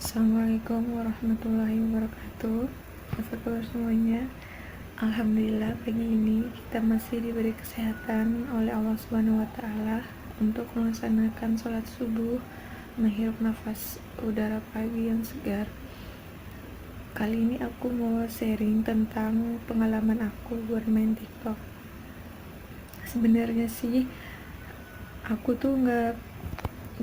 Assalamualaikum warahmatullahi wabarakatuh. Apa kabar semuanya? Alhamdulillah pagi ini kita masih diberi kesehatan oleh Allah Subhanahu wa taala untuk melaksanakan sholat subuh, menghirup nafas udara pagi yang segar. Kali ini aku mau sharing tentang pengalaman aku bermain TikTok. Sebenarnya sih aku tuh nggak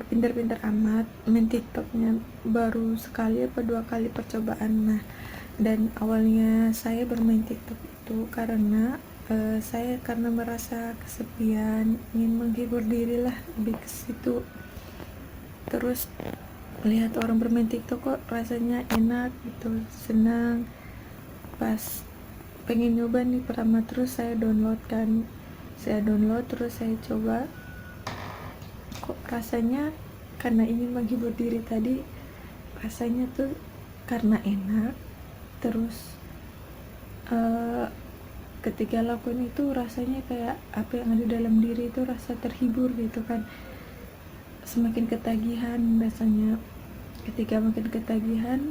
pintar-pintar amat main TikToknya, baru sekali apa 2 kali percobaan. Dan awalnya saya bermain TikTok itu karena saya merasa kesepian, ingin menghibur diri lah, lebih ke situ. Terus lihat orang bermain TikTok kok rasanya enak gitu, senang. Pas pengen nyoba nih pertama, terus saya download terus saya coba. Kok rasanya, karena ingin menghibur diri tadi, rasanya tuh karena enak. Terus ketika lakukan itu rasanya kayak apa yang ada dalam diri itu rasa terhibur gitu kan. Semakin ketagihan rasanya. Ketika makin ketagihan,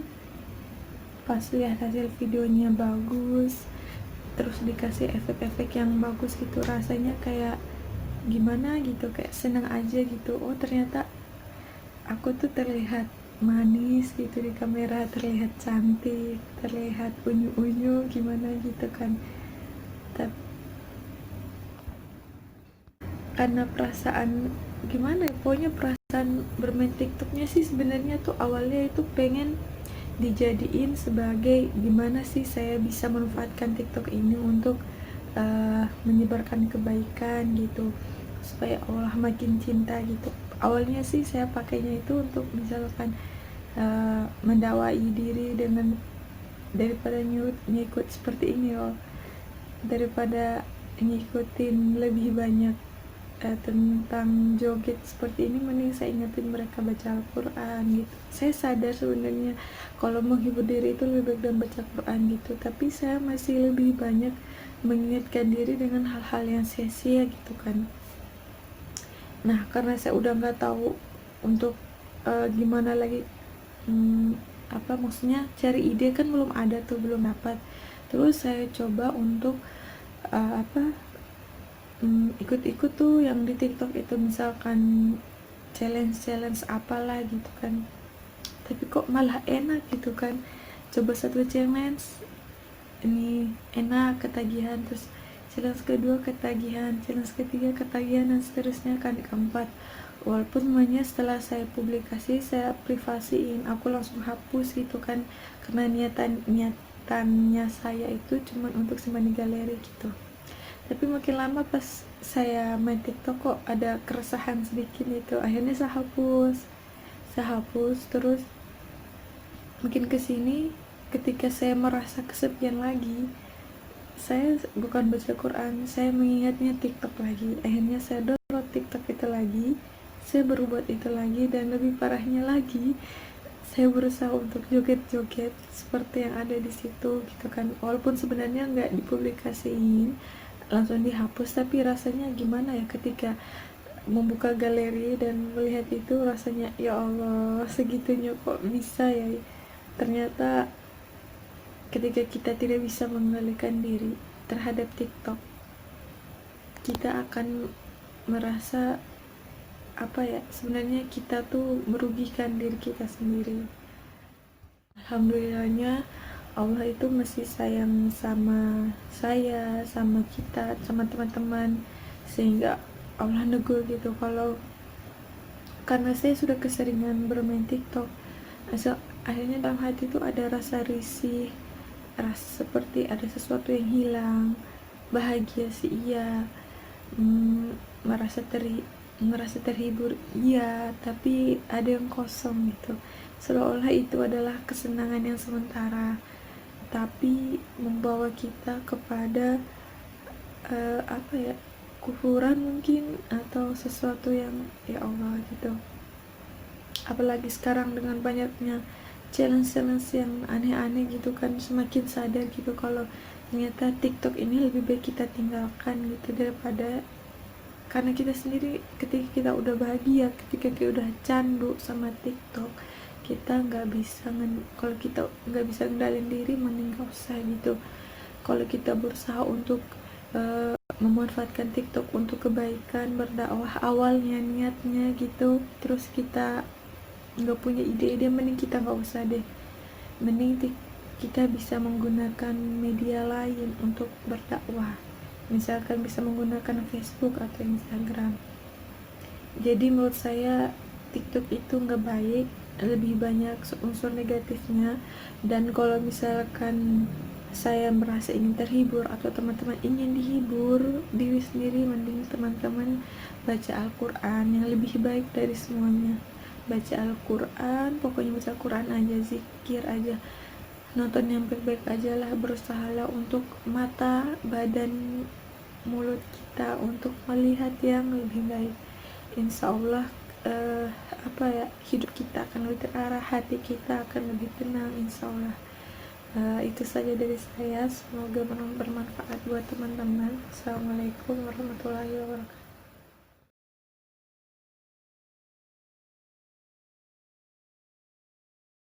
pas lihat hasil videonya bagus, terus dikasih efek-efek yang bagus gitu, rasanya kayak gimana gitu, kayak senang aja gitu. Oh ternyata aku tuh terlihat manis gitu di kamera, terlihat cantik, terlihat unyu-unyu gimana gitu kan. Tapi karena perasaan gimana ya, pokoknya perasaan bermain TikToknya sih sebenarnya tuh awalnya itu pengen dijadiin sebagai gimana sih saya bisa manfaatkan TikTok ini untuk menyebarkan kebaikan gitu, supaya Allah makin cinta gitu. Awalnya sih saya pakainya itu untuk misalkan mendakwai diri dengan, daripada ngikut seperti ini loh, daripada ngikutin lebih banyak tentang joget seperti ini, mending saya ingetin mereka baca Al-Quran gitu. Saya sadar sebenarnya kalau menghibur diri itu lebih baik dan baca Quran gitu, tapi saya masih lebih banyak mengingatkan diri dengan hal-hal yang sia-sia gitu kan. Nah karena saya udah nggak tahu untuk gimana lagi, apa maksudnya, cari ide kan belum ada tuh, belum dapat. Terus saya coba untuk ikut-ikut tuh yang di TikTok itu, misalkan challenge apalah gitu kan. Tapi kok malah enak gitu kan. Coba satu challenge ini enak, ketagihan, terus challenge kedua ketagihan, challenge ketiga ketagihan, dan seterusnya kan, keempat. Walaupun semuanya setelah saya publikasi, saya privasiin, aku langsung hapus gitu kan, karena niatannya saya itu cuma untuk simpan di galeri gitu. Tapi makin lama pas saya main TikTok kok ada keresahan sedikit itu, akhirnya saya hapus. Terus makin kesini, ketika saya merasa kesepian lagi, saya bukan baca Quran, saya mengingatnya TikTok lagi. Akhirnya saya download TikTok itu lagi, saya berbuat itu lagi, dan lebih parahnya lagi, saya berusaha untuk joget-joget seperti yang ada di situ gitu kan. Walaupun sebenarnya nggak dipublikasiin, langsung dihapus, tapi rasanya gimana ya ketika membuka galeri dan melihat itu, rasanya ya Allah, segitunya kok bisa ya. Ternyata ketika kita tidak bisa mengendalikan diri terhadap TikTok, kita akan merasa apa ya, sebenarnya kita tuh merugikan diri kita sendiri. Alhamdulillahnya Allah itu masih sayang sama saya, sama kita, sama teman-teman, sehingga Allah negur gitu kalau karena saya sudah keseringan bermain TikTok, akhirnya dalam hati itu ada rasa risih, rasa seperti ada sesuatu yang hilang. Bahagia sih iya, hmm, merasa terhibur iya, tapi ada yang kosong gitu, seolah-olah itu adalah kesenangan yang sementara, tapi membawa kita kepada apa ya, kufuran mungkin, atau sesuatu yang ya Allah gitu. Apalagi sekarang dengan banyaknya challenge yang aneh-aneh gitu kan, semakin sadar gitu kalau ternyata TikTok ini lebih baik kita tinggalkan gitu, daripada karena kita sendiri ketika kita udah bahagia, ketika kita udah candu sama TikTok, kita kalau kita nggak bisa ngendalin diri, mending gak usah gitu. Kalau kita berusaha untuk memanfaatkan TikTok untuk kebaikan, berdakwah awalnya niatnya gitu, terus kita nggak punya ide-ide, mending kita nggak usah deh. Mending kita bisa menggunakan media lain untuk berdakwah, misalkan bisa menggunakan Facebook atau Instagram. Jadi menurut saya TikTok itu nggak baik, lebih banyak unsur negatifnya. Dan kalau misalkan saya merasa ingin terhibur atau teman-teman ingin dihibur diri sendiri, mending teman-teman baca Al-Quran yang lebih baik dari semuanya. Baca Al-Quran, pokoknya baca Al-Quran aja, zikir aja, nonton yang baik-baik aja lah. Berusahalah untuk mata, badan, mulut kita untuk melihat yang lebih baik. Insya Allah hidup kita akan lebih terarah, hati kita akan lebih tenang, insya Allah. Itu saja dari saya, semoga bermanfaat buat teman-teman. Assalamualaikum warahmatullahi wabarakatuh.